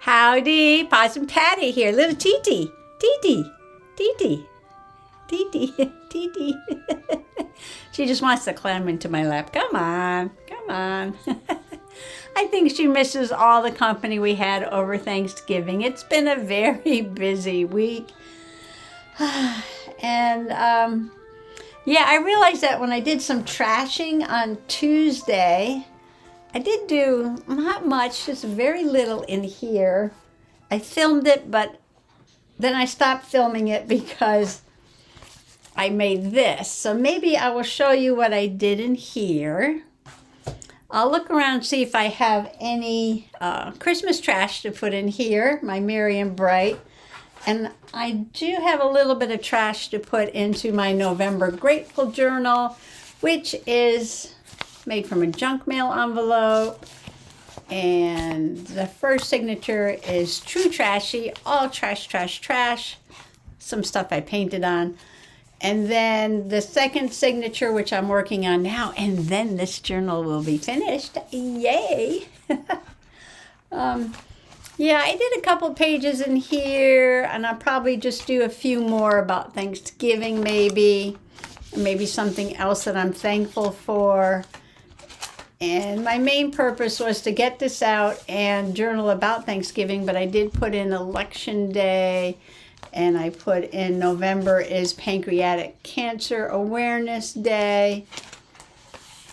Howdy, Possum Patty here. Little Titi. Titi. Titi. Titi. Titi. She just wants to climb into my lap. Come on. Come on. I think she misses all the company we had over Thanksgiving. It's been a very busy week. And yeah, I realized that when I did some trashing on Tuesday, I did do not much, just very little in here. I filmed it, but then I stopped filming it because I made this. So maybe I will show you what I did in here. I'll look around and see if I have any Christmas trash to put in here, my Merry and Bright. And I do have a little bit of trash to put into my November Grateful Journal, which is made from a junk mail envelope. And the first signature is True Trashy, all trash, trash, trash. Some stuff I painted on. And then the second signature, which I'm working on now, and then this journal will be finished. Yay! Yeah, I did a couple pages in here, and I'll probably just do a few more about Thanksgiving maybe, and maybe something else that I'm thankful for. And my main purpose was to get this out and journal about Thanksgiving, but I did put in Election Day, and I put in November is Pancreatic Cancer Awareness Day,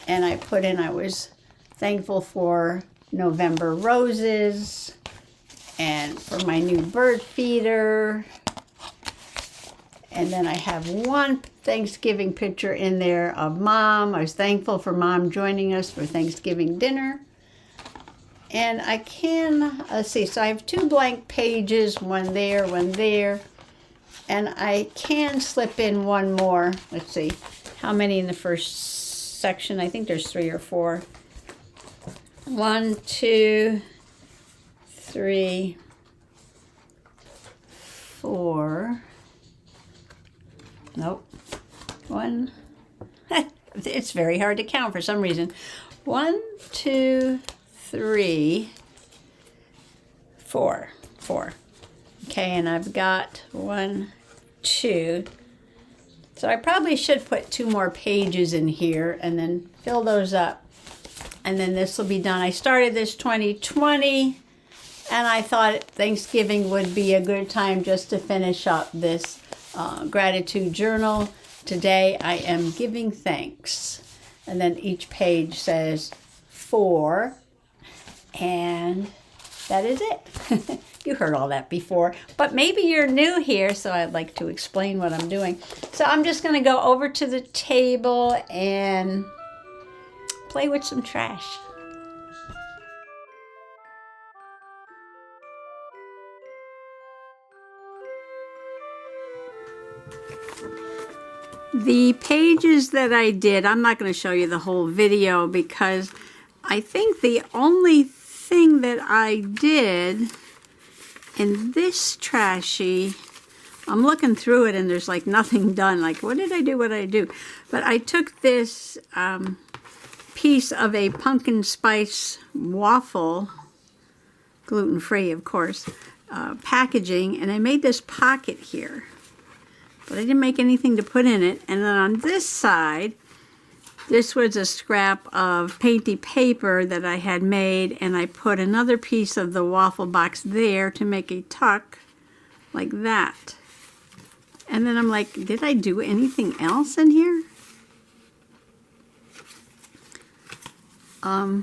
and I put in I was thankful for November roses, and for my new bird feeder. And then I have one Thanksgiving picture in there of Mom. I was thankful for Mom joining us for Thanksgiving dinner. And I can, let's see, so I have two blank pages, one there, one there. And I can slip in one more. Let's see, how many in the first section? I think there's 3 or 4. 1, 2, 3, 4. Nope. 1. It's very hard to count for some reason. 1, 2, 3, 4. 4. Okay, and I've got 1, 2. So I probably should put 2 more pages in here and then fill those up. And then this will be done. I started this 2020, and I thought Thanksgiving would be a good time just to finish up this gratitude journal. Today I am giving thanks. And then each page says for, and that is it. You heard all that before, but maybe you're new here, so I'd like to explain what I'm doing. So I'm just going to go over to the table and play with some trash. The pages that I did, I'm not going to show you the whole video because I think the only thing that I did in this trashy, I'm looking through it and there's like nothing done. Like, what did I do? What did I do? But I took this piece of a pumpkin spice waffle, gluten-free of course, packaging, and I made this pocket here. But I didn't make anything to put in it. And then on this side, this was a scrap of painty paper that I had made, and I put another piece of the waffle box there to make a tuck like that. And then I'm like, did I do anything else in here? Oh,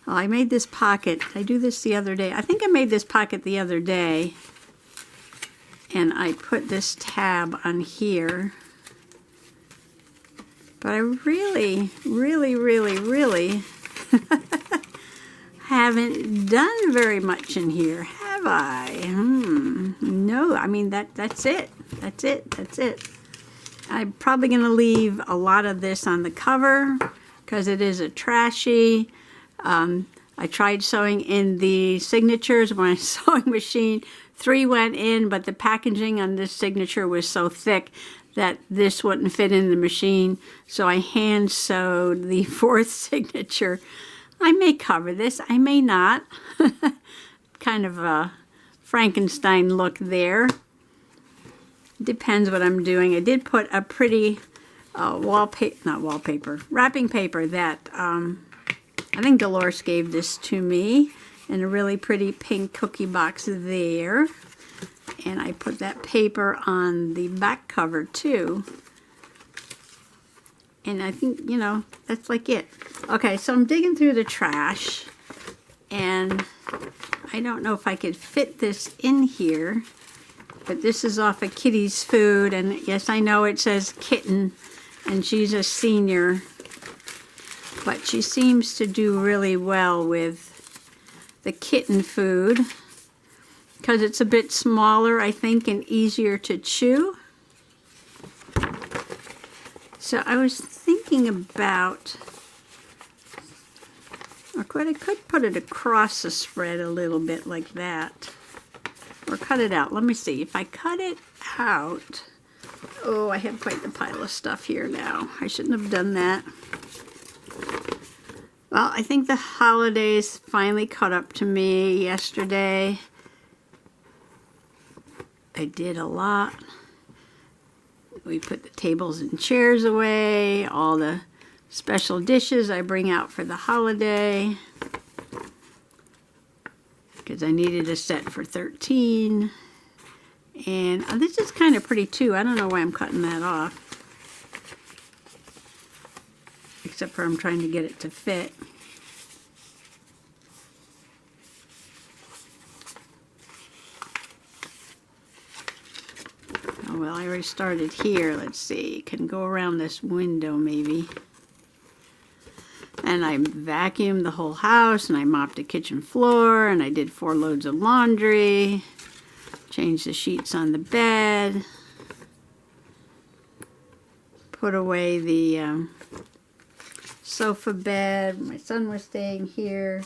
I made this pocket. Did I do this the other day? I think I made this pocket the other day. And I put this tab on here. But I really, really, really, really haven't done very much in here, have I? No, I mean, that's it. That's it. That's it. I'm probably going to leave a lot of this on the cover because it is a trashy. I tried sewing in the signatures on my sewing machine. 3 went in, but the packaging on this signature was so thick that this wouldn't fit in the machine. So I hand sewed the 4th signature I may cover this, I may not. Kind of a Frankenstein look there. Depends what I'm doing. I did put a pretty wrapping paper that I think Dolores gave this to me, and a really pretty pink cookie box there. And I put that paper on the back cover too. And I think, you know, that's like it. Okay, so I'm digging through the trash, and I don't know if I could fit this in here, but this is off of Kitty's food, and yes, I know it says kitten, and she's a senior, but she seems to do really well with the kitten food because it's a bit smaller, I think, and easier to chew. So I was thinking about, I could put it across the spread a little bit like that, or cut it out. Let me see. If I cut it out, oh, I have quite the pile of stuff here now. I shouldn't have done that. Well, I think the holidays finally caught up to me yesterday. I did a lot. We put the tables and chairs away, all the special dishes I bring out for the holiday, because I needed a set for 13. And this is kind of pretty too. I don't know why I'm cutting that off, except for I'm trying to get it to fit. Oh, well, I already started here. Let's see. Can go around this window maybe. And I vacuumed the whole house, and I mopped the kitchen floor, and I did 4 loads of laundry, changed the sheets on the bed, put away the sofa bed. My son was staying here.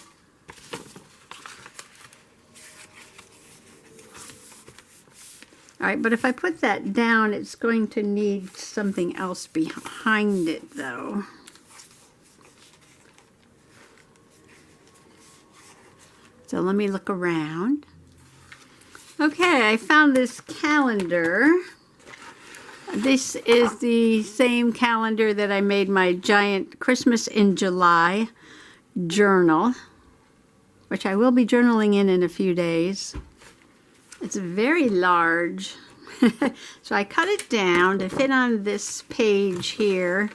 All right, but if I put that down, it's going to need something else behind it, though. So let me look around. Okay, I found this calendar. This is the same calendar that I made my giant Christmas in July journal, which I will be journaling in a few days. It's very large. So I cut it down to fit on this page here,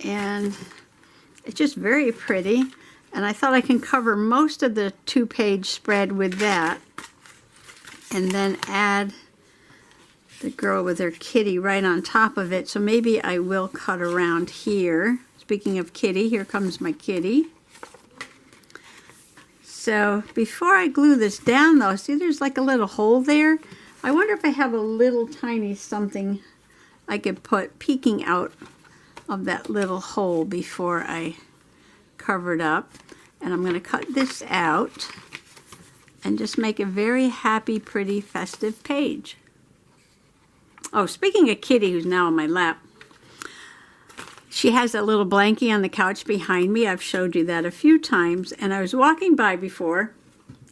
and it's just very pretty. And I thought I can cover most of the 2-page spread with that, and then add the girl with her kitty right on top of it. So maybe I will cut around here. Speaking of kitty, here comes my kitty. So before I glue this down though, see there's like a little hole there? I wonder if I have a little tiny something I could put peeking out of that little hole before I cover it up. And I'm going to cut this out and just make a very happy, pretty, festive page. Oh, speaking of Kitty, who's now on my lap, she has that little blankie on the couch behind me. I've showed you that a few times. And I was walking by before,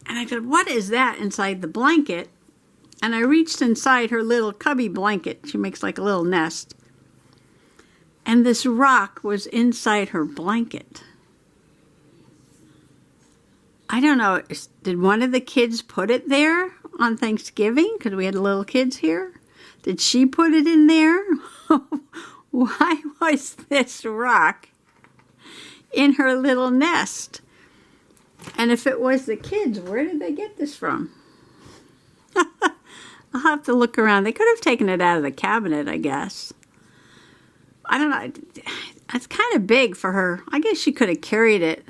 and I said, what is that inside the blanket? And I reached inside her little cubby blanket. She makes like a little nest. And this rock was inside her blanket. I don't know, did one of the kids put it there on Thanksgiving? Because we had little kids here. Did she put it in there? Why was this rock in her little nest? And if it was the kids, where did they get this from? I'll have to look around. They could have taken it out of the cabinet, I guess. I don't know. It's kind of big for her. I guess she could have carried it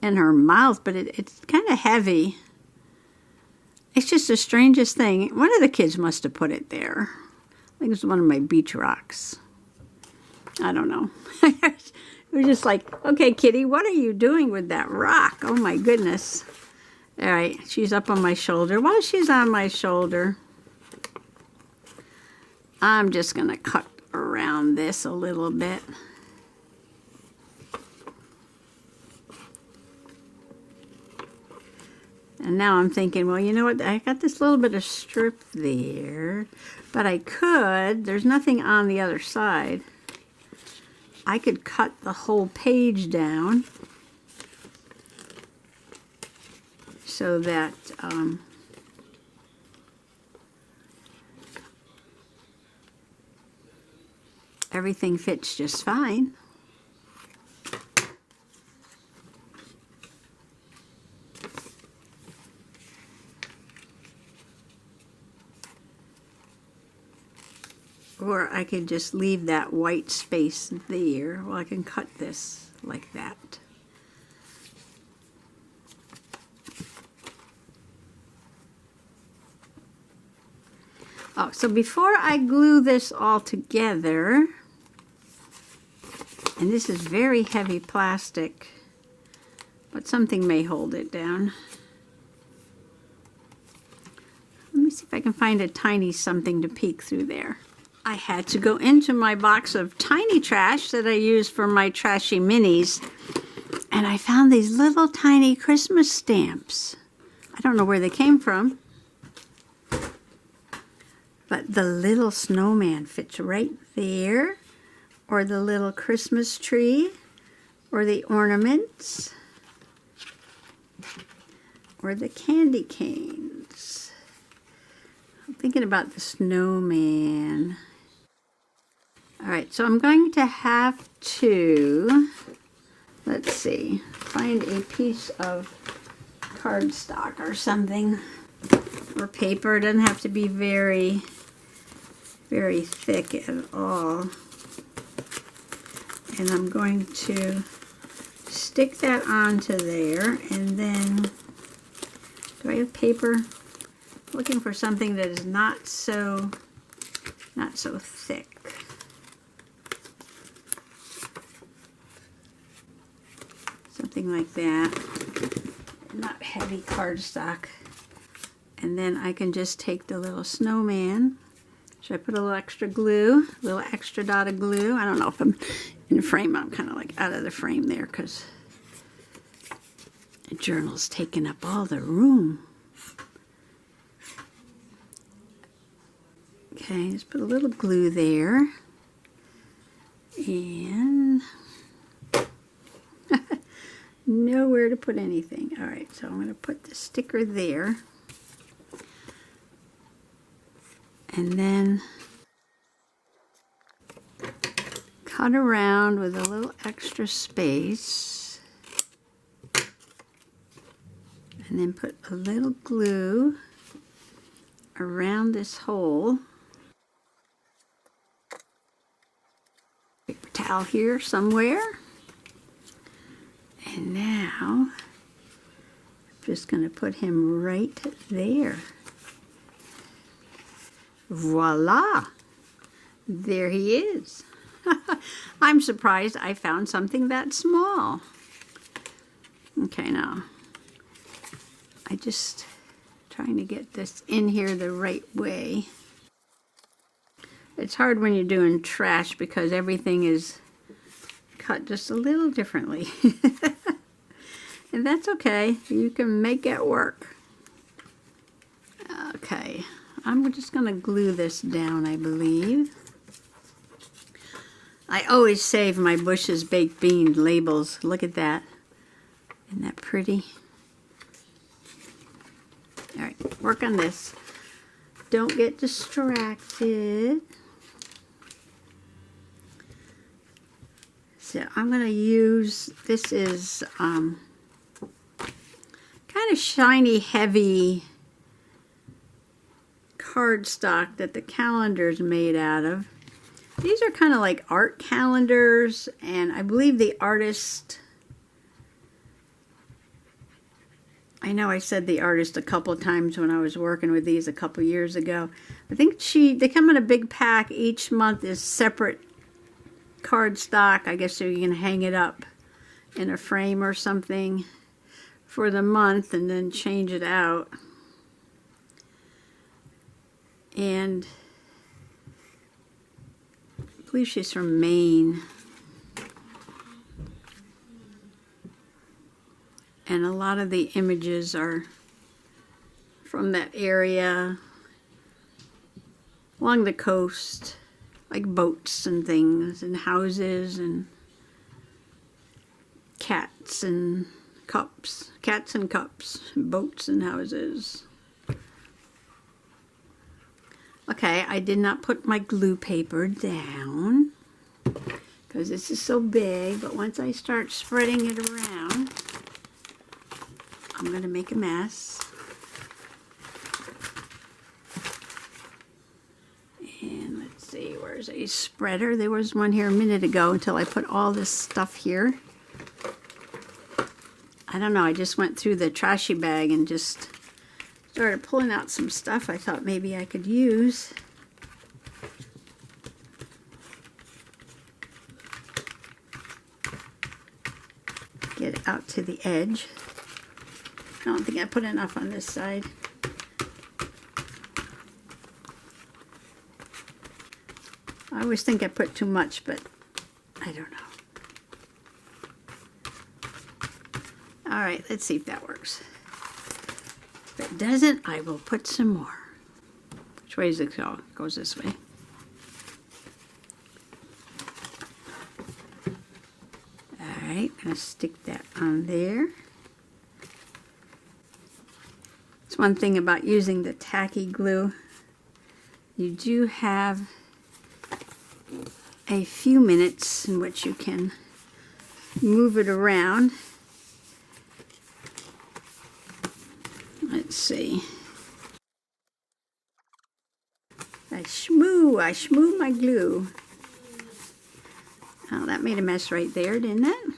in her mouth, but it's kind of heavy. It's just the strangest thing. One of the kids must have put it there. I think it was one of my beach rocks. I don't know. It was just like, okay, Kitty, what are you doing with that rock? Oh my goodness. All right, she's up on my shoulder. While she's on my shoulder, I'm just going to cut around this a little bit. And now I'm thinking, well, you know what? I got this little bit of strip there, but I could, there's nothing on the other side. I could cut the whole page down so that everything fits just fine. Or I could just leave that white space there. Well, I can cut this like that. Oh, so before I glue this all together, and this is very heavy plastic, but something may hold it down. Let me see if I can find a tiny something to peek through there. I had to go into my box of tiny trash that I use for my trashy minis, and I found these little tiny Christmas stamps. I don't know where they came from, but the little snowman fits right there, or the little Christmas tree, or the ornaments, or the candy canes. I'm thinking about the snowman. All right, so I'm going to have to, let's see, find a piece of cardstock or something, or paper. It doesn't have to be very, very thick at all. And I'm going to stick that onto there, and then, do I have paper? Looking for something that is not so thick. Something like that, not heavy cardstock. And then I can just take the little snowman. Should I put a little extra glue, a little extra dot of glue? I don't know if I'm in the frame. I'm kind of like out of the frame there because the journal's taking up all the room. Okay, just put a little glue there. And nowhere to put anything. All right, so I'm going to put the sticker there. And then cut around with a little extra space. And then put a little glue around this hole. Paper towel here somewhere. And now, I'm just going to put him right there. Voila! There he is. I'm surprised I found something that small. Okay, now, I just trying to get this in here the right way. It's hard when you're doing trash because everything is cut just a little differently. And that's okay. You can make it work. Okay. I'm just going to glue this down, I believe. I always save my Bush's Baked Bean labels. Look at that. Isn't that pretty? All right, work on this. Don't get distracted. So I'm going to use, this is kind of shiny, heavy cardstock that the calendar is made out of. These are kind of like art calendars, and I believe the artist, I know I said the artist a couple of times when I was working with these a couple years ago. I think they come in a big pack. Each month is separate cardstock, I guess, so you can hang it up in a frame or something for the month and then change it out. And I believe she's from Maine. And a lot of the images are from that area along the coast, like boats and things and houses and cats and cups, boats and houses. Okay, I did not put my glue paper down because this is so big, but once I start spreading it around, I'm going to make a mess. And let's see, where's a spreader? There was one here a minute ago until I put all this stuff here. I don't know, I just went through the trashy bag and just started pulling out some stuff I thought maybe I could use. Get it out to the edge. I don't think I put enough on this side. I always think I put too much, but I don't know. All right, let's see if that works. If it doesn't, I will put some more. Which way does it go? It goes this way. All right, I'm gonna stick that on there. It's one thing about using the tacky glue. You do have a few minutes in which you can move it around. Let's see. I shmoo my glue. Oh, that made a mess right there, didn't it?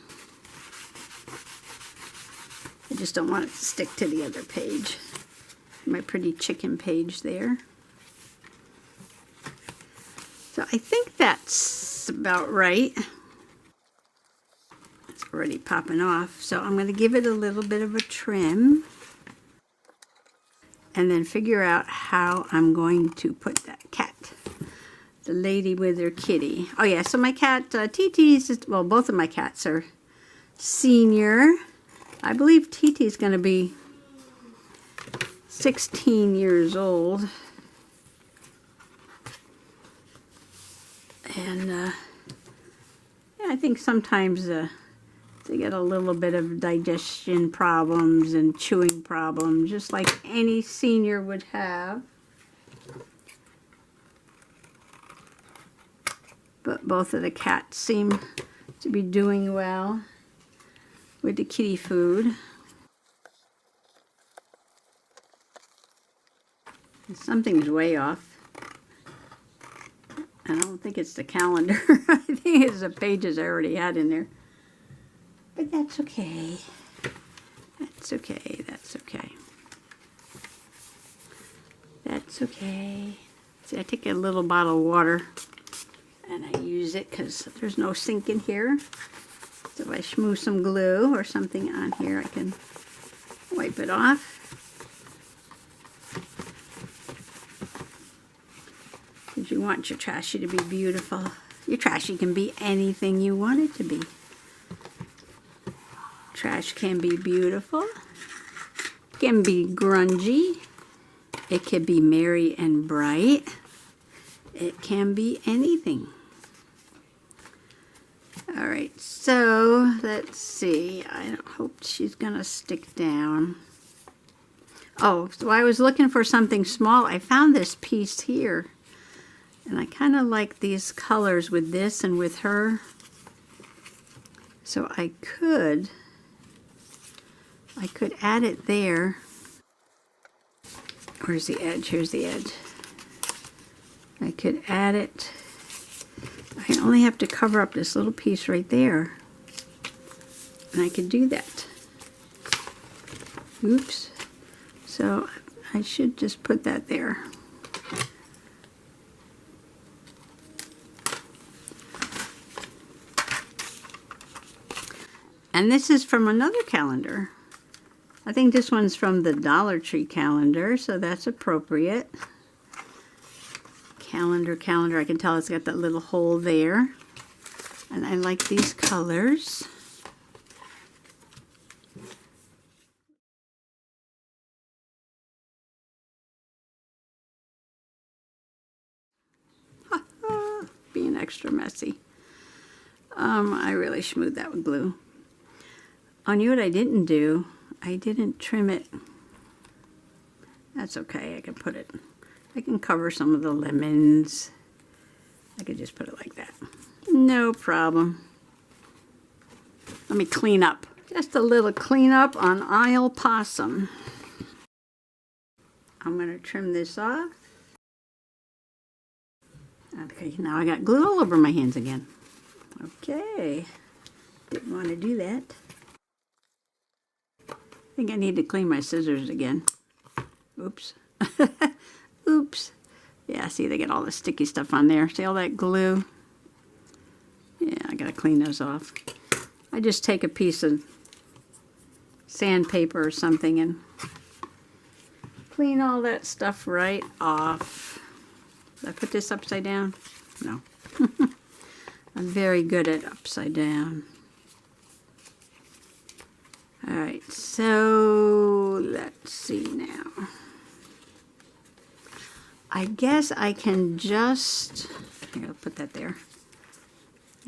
I just don't want it to stick to the other page. My pretty chicken page there. So I think that's about right. It's already popping off. So I'm going to give it a little bit of a trim. And then figure out how I'm going to put that cat. The lady with her kitty. Oh yeah, so my cat, TT's, well, both of my cats are senior. I believe TT's going to be 16 years old. And yeah, I think sometimes they get a little bit of digestion problems and chewing problems, just like any senior would have. But both of the cats seem to be doing well with the kitty food. Something's way off. I don't think it's the calendar. I think it's the pages I already had in there. But that's okay. That's okay. That's okay. That's okay. See, I take a little bottle of water and I use it because there's no sink in here. So if I shmoo some glue or something on here, I can wipe it off. Because you want your trashy to be beautiful. Your trashy can be anything you want it to be. Trash can be beautiful, can be grungy, it can be merry and bright, it can be anything. All right, so let's see, I hope she's gonna stick down. Oh, so I was looking for something small. I found this piece here, and I kind of like these colors with this and with her. So I could add it there. Where's the edge? Here's the edge. I could add it. I only have to cover up this little piece right there. And I could do that. Oops. So I should just put that there. And this is from another calendar. I think this one's from the Dollar Tree calendar, so that's appropriate. Calendar. I can tell it's got that little hole there. And I like these colors. being extra messy. I really schmoozed that with glue. On you, what I didn't do, I didn't trim it. That's okay, I can cover some of the lemons. I could just put it like that. No problem. Let me clean up. Just a little cleanup on Isle Possum. I'm going to trim this off. Okay, now I got glue all over my hands again. Okay, didn't want to do that. I think I need to clean my scissors again. Oops. Oops. Yeah, see, they get all the sticky stuff on there. See all that glue? Yeah, I gotta clean those off. I just take a piece of sandpaper or something and clean all that stuff right off. Did I put this upside down? No. I'm very good at upside down. Alright, so let's see now. I guess I can just, here, I'll put that there,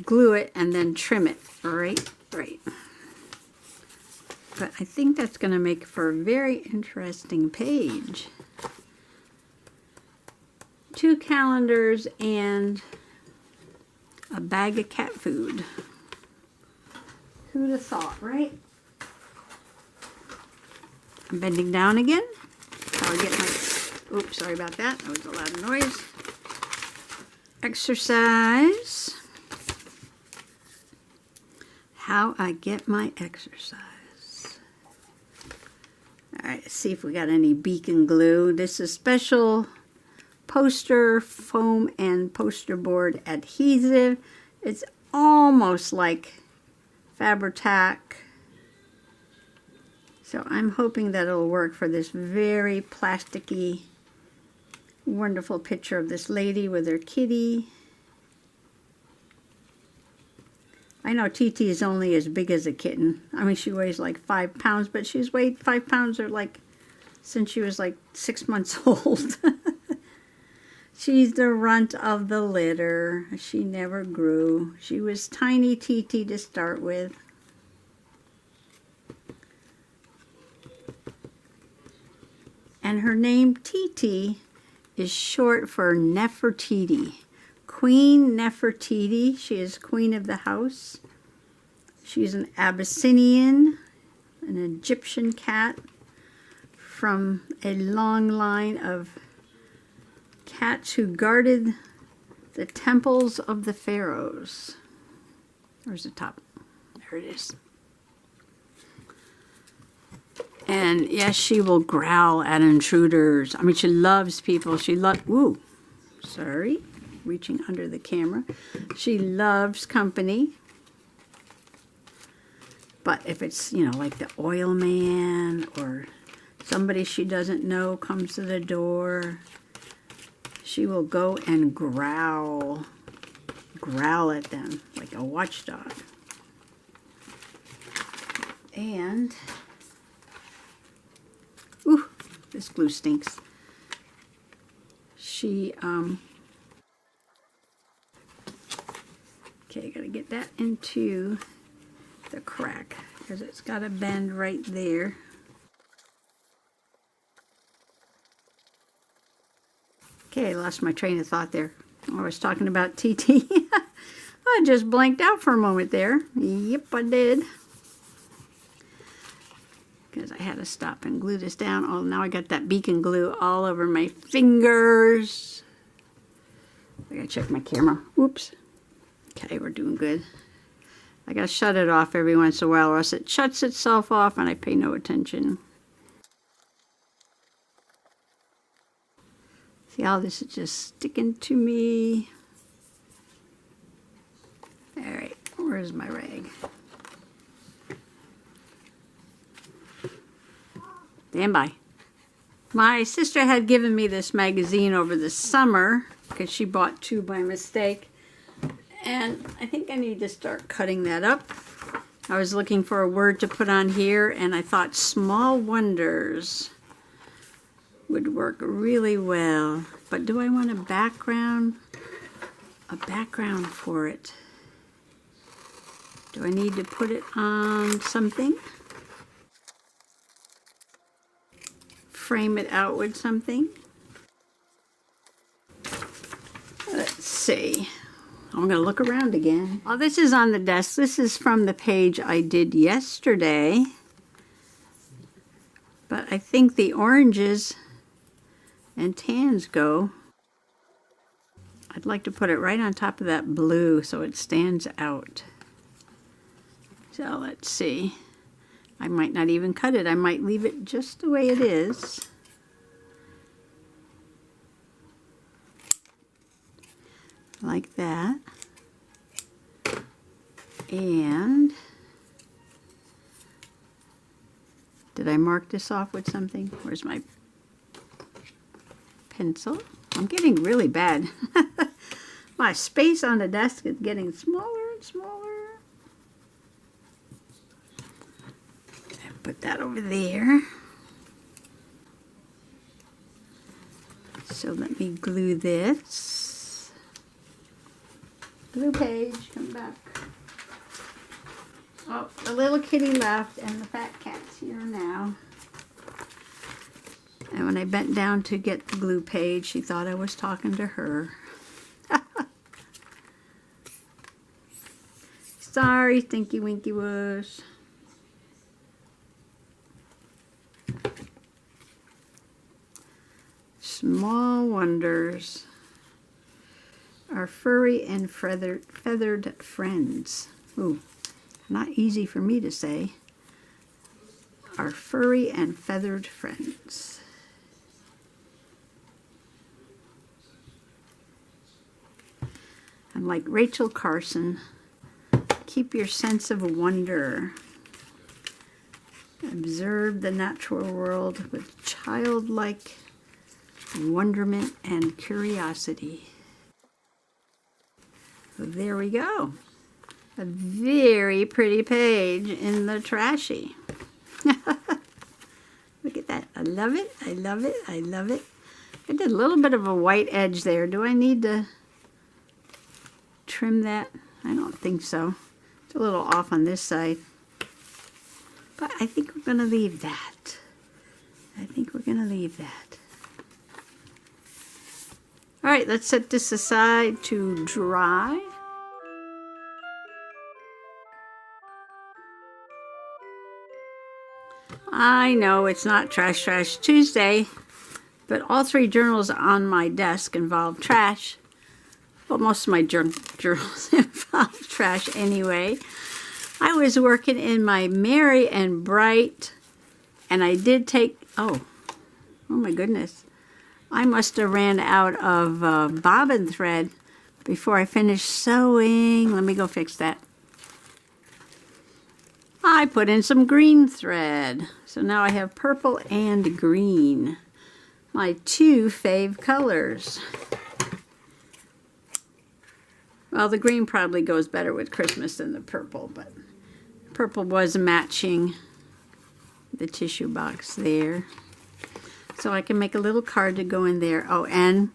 glue it and then trim it right. But I think that's going to make for a very interesting page. 2 calendars and a bag of cat food. Who'd have thought, right? I'm bending down again. How I get my, oops, sorry about that. That was a loud noise. Exercise. How I get my exercise. All right, let's see if we got any beacon glue. This is special poster foam and poster board adhesive. It's almost like Fabri-Tac. So I'm hoping that it'll work for this very plasticky, wonderful picture of this lady with her kitty. I know TT is only as big as a kitten. I mean, she weighs like 5 pounds, but she's weighed 5 pounds or like since she was like 6 months old. She's the runt of the litter. She never grew. She was tiny TT to start with. And her name, TT, is short for Nefertiti. Queen Nefertiti. She is queen of the house. She's an Abyssinian, an Egyptian cat from a long line of cats who guarded the temples of the pharaohs. Where's the top? There it is. And yes, she will growl at intruders. I mean, she loves people. She loves, ooh, sorry, reaching under the camera. She loves company. But if it's, you know, like the oil man or somebody she doesn't know comes to the door, she will go and growl at them like a watchdog. And, ooh, this glue stinks. She, okay, gotta get that into the crack because it's got a bend right there. Okay, I lost my train of thought there. I was talking about TT. I just blanked out for a moment there. Yep, I did. Because I had to stop and glue this down. Oh, now I got that beacon glue all over my fingers. I gotta check my camera. Oops. Okay, we're doing good. I gotta shut it off every once in a while or else it shuts itself off and I pay no attention. See how this is just sticking to me. Alright, where's my rag? Stand by. My sister had given me this magazine over the summer because she bought 2 by mistake. And I think I need to start cutting that up. I was looking for a word to put on here and I thought small wonders would work really well. But do I want a background a background for it. Do I need to put it on something? Frame it out with something? Let's see. I'm going to look around again. Oh, this is on the desk. This is from the page I did yesterday. But I think the oranges and tans go. I'd like to put it right on top of that blue so it stands out. So let's see. I might not even cut it. I might leave it just the way it is. Like that. And did I mark this off with something? Where's my pencil? I'm getting really bad. My space on the desk is getting smaller and smaller. Put that over there. So let me glue this. Blue page, come back. Oh, the little kitty left and the fat cat's here now. And when I bent down to get the glue page, she thought I was talking to her. Sorry, Stinky Winky Wuss. Small wonders. Our furry and feathered friends. Ooh, not easy for me to say. Our furry and feathered friends. I'm like Rachel Carson. Keep your sense of wonder. Observe the natural world with childlike wonderment and curiosity. So there we go. A very pretty page in the Trashy. Look at that. I love it. I love it. I love it. I did a little bit of a white edge there. Do I need to trim that? I don't think so. It's a little off on this side. But I think we're going to leave that. I think we're going to leave that. All right, let's set this aside to dry. I know it's not Trash Tuesday, but all three journals on my desk involve trash. Well, most of my journals involve trash anyway. I was working in my Merry and Bright, and I did take, oh my goodness. I must have ran out of bobbin thread before I finished sewing. Let me go fix that. I put in some green thread. So now I have purple and green. My two fave colors. Well, the green probably goes better with Christmas than the purple, but purple was matching the tissue box there. So I can make a little card to go in there. Oh, and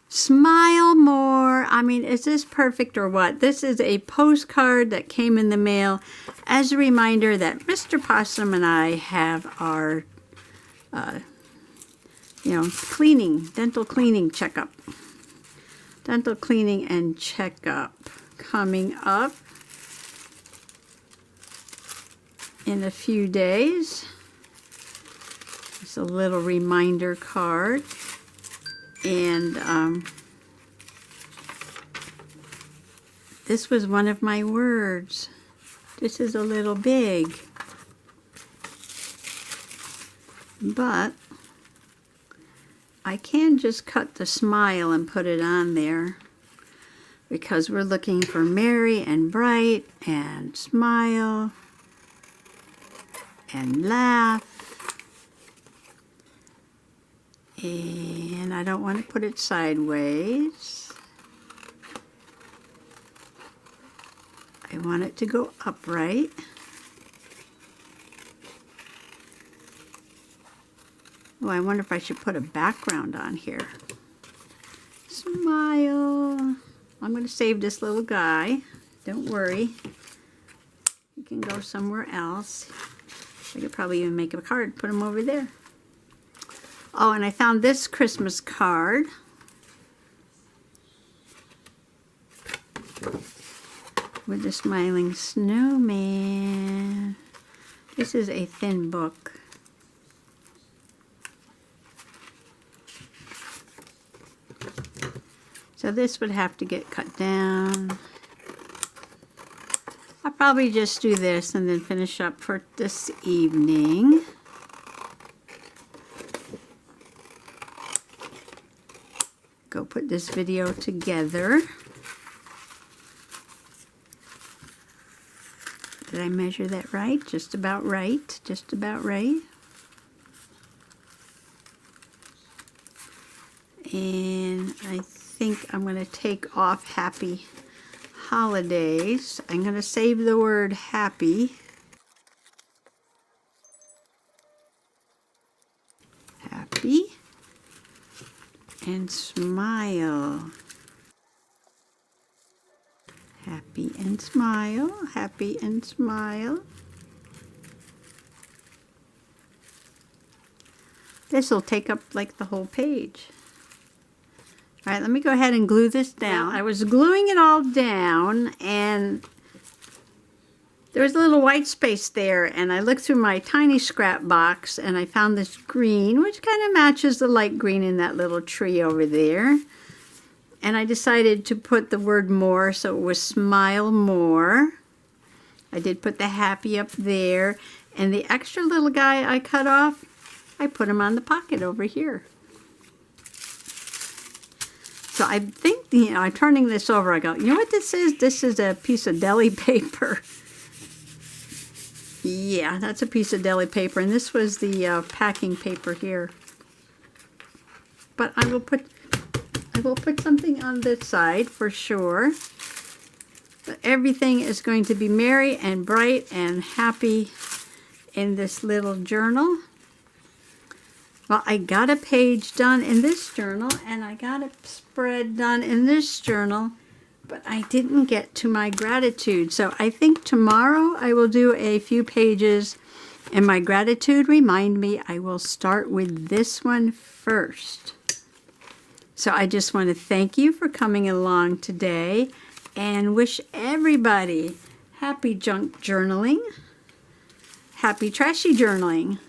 smile more. I mean, is this perfect or what? This is a postcard that came in the mail as a reminder that Mr. Possum and I have our, dental cleaning checkup. Dental cleaning and checkup coming up in a few days. It's a little reminder card. And this was one of my words. This is a little big. But I can just cut the smile and put it on there because we're looking for merry and bright and smile and laugh. And I don't want to put it sideways. I want it to go upright. Oh, I wonder if I should put a background on here. Smile. I'm going to save this little guy. Don't worry. He can go somewhere else. I could probably even make a card, put him over there. Oh, and I found this Christmas card. With the smiling snowman. This is a thin book. So this would have to get cut down. I'll probably just do this and then finish up for this evening. Go put this video together. Did I measure that right? Just about right. Just about right. And I think I'm going to take off happy holidays. I'm going to save the word happy. Happy. And smile. Happy and smile. Happy and smile. This will take up like the whole page. All right, let me go ahead and glue this down. I was gluing it all down, and there was a little white space there, and I looked through my tiny scrap box, and I found this green, which kind of matches the light green in that little tree over there. And I decided to put the word more, so it was smile more. I did put the happy up there, and the extra little guy I cut off, I put him on the pocket over here. So I think, I'm turning this over, I go, you know what this is? This is a piece of deli paper. Yeah, that's a piece of deli paper, and this was the packing paper here. But I will put something on this side for sure. But everything is going to be merry and bright and happy in this little journal. Well, I got a page done in this journal, and I got a spread done in this journal, but I didn't get to my gratitude. So I think tomorrow I will do a few pages in my gratitude. Remind me, I will start with this one first. So I just want to thank you for coming along today and wish everybody happy junk journaling, happy trashy journaling,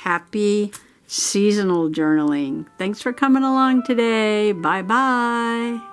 happy seasonal journaling. Thanks for coming along today. Bye-bye.